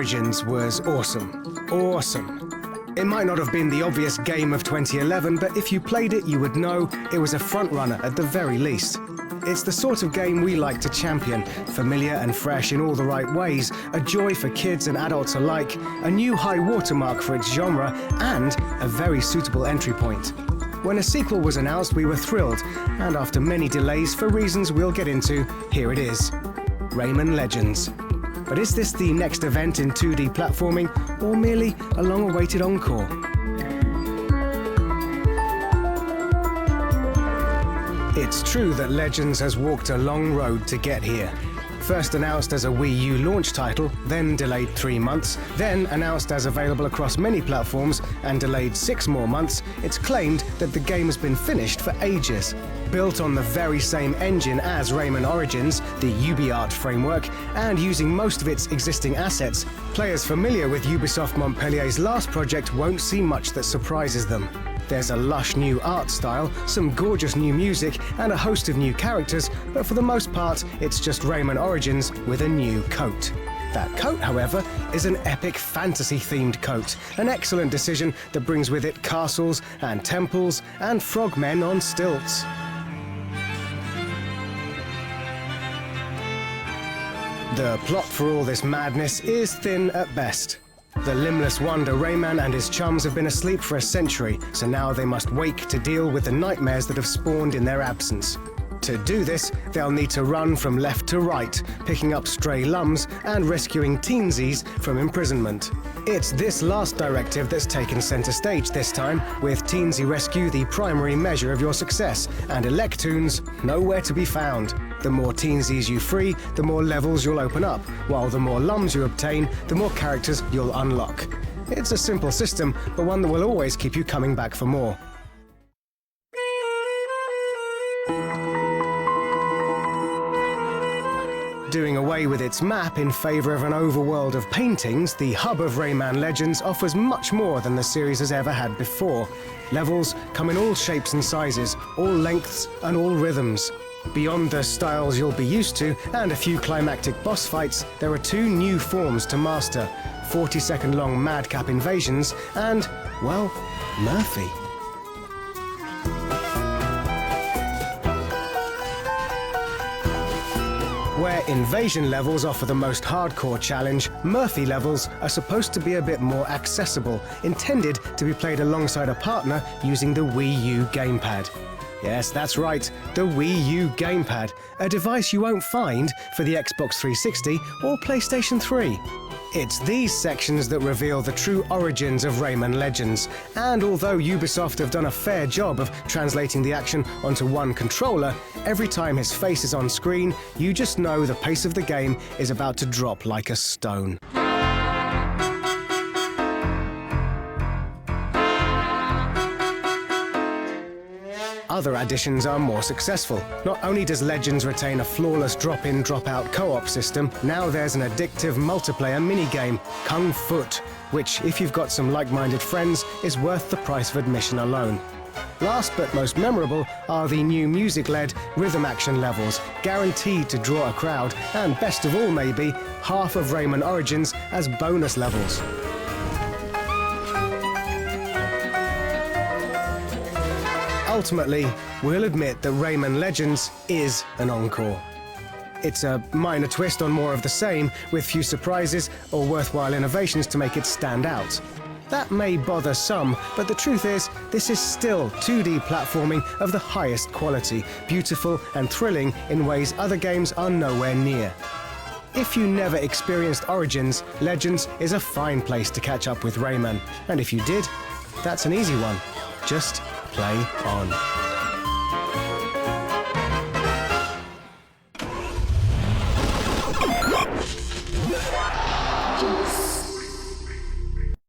Origins was awesome. Awesome. It might not have been the obvious game of 2011, but if you played it, you would know it was a front-runner at the very least. It's the sort of game we like to champion, familiar and fresh in all the right ways, a joy for kids and adults alike, a new high watermark for its genre, and a very suitable entry point. When a sequel was announced, we were thrilled, and after many delays for reasons we'll get into, here it is. Rayman Legends. But is this the next event in 2D platforming, or merely a long-awaited encore? It's true that Legends has walked a long road to get here. First announced as a Wii U launch title, then delayed 3 months, then announced as available across many platforms and delayed 6 more months, it's claimed that the game has been finished for ages. Built on the very same engine as Rayman Origins, the UbiArt framework, and using most of its existing assets, players familiar with Ubisoft Montpellier's last project won't see much that surprises them. There's a lush new art style, some gorgeous new music, and a host of new characters, but for the most part, it's just Rayman Origins with a new coat. That coat, however, is an epic fantasy-themed coat, an excellent decision that brings with it castles and temples and frogmen on stilts. The plot for all this madness is thin at best. The limbless wonder Rayman and his chums have been asleep for a century, so now they must wake to deal with the nightmares that have spawned in their absence. To do this, they'll need to run from left to right, picking up stray lums and rescuing teensies from imprisonment. It's this last directive that's taken center stage this time, with Teensy Rescue the primary measure of your success, and Electoons nowhere to be found. The more teensies you free, the more levels you'll open up, while the more lums you obtain, the more characters you'll unlock. It's a simple system, but one that will always keep you coming back for more. Doing away with its map in favour of an overworld of paintings, the hub of Rayman Legends offers much more than the series has ever had before. Levels come in all shapes and sizes, all lengths and all rhythms. Beyond the styles you'll be used to, and a few climactic boss fights, there are 2 new forms to master. 40-second-long madcap invasions and, well, Murphy. Where invasion levels offer the most hardcore challenge, Murphy levels are supposed to be a bit more accessible, intended to be played alongside a partner using the Wii U gamepad. Yes, that's right, the Wii U gamepad, a device you won't find for the Xbox 360 or PlayStation 3. It's these sections that reveal the true origins of Rayman Legends, and although Ubisoft have done a fair job of translating the action onto one controller, every time his face is on screen, you just know the pace of the game is about to drop like a stone. Other additions are more successful. Not only does Legends retain a flawless drop-in, drop-out co-op system, now there's an addictive multiplayer minigame, Kung Foot, which, if you've got some like-minded friends, is worth the price of admission alone. Last but most memorable are the new music-led rhythm action levels, guaranteed to draw a crowd, and best of all maybe, half of Rayman Origins as bonus levels. Ultimately, we'll admit that Rayman Legends is an encore. It's a minor twist on more of the same, with few surprises or worthwhile innovations to make it stand out. That may bother some, but the truth is, this is still 2D platforming of the highest quality, beautiful and thrilling in ways other games are nowhere near. If you never experienced Origins, Legends is a fine place to catch up with Rayman. And if you did, that's an easy one. Just play on.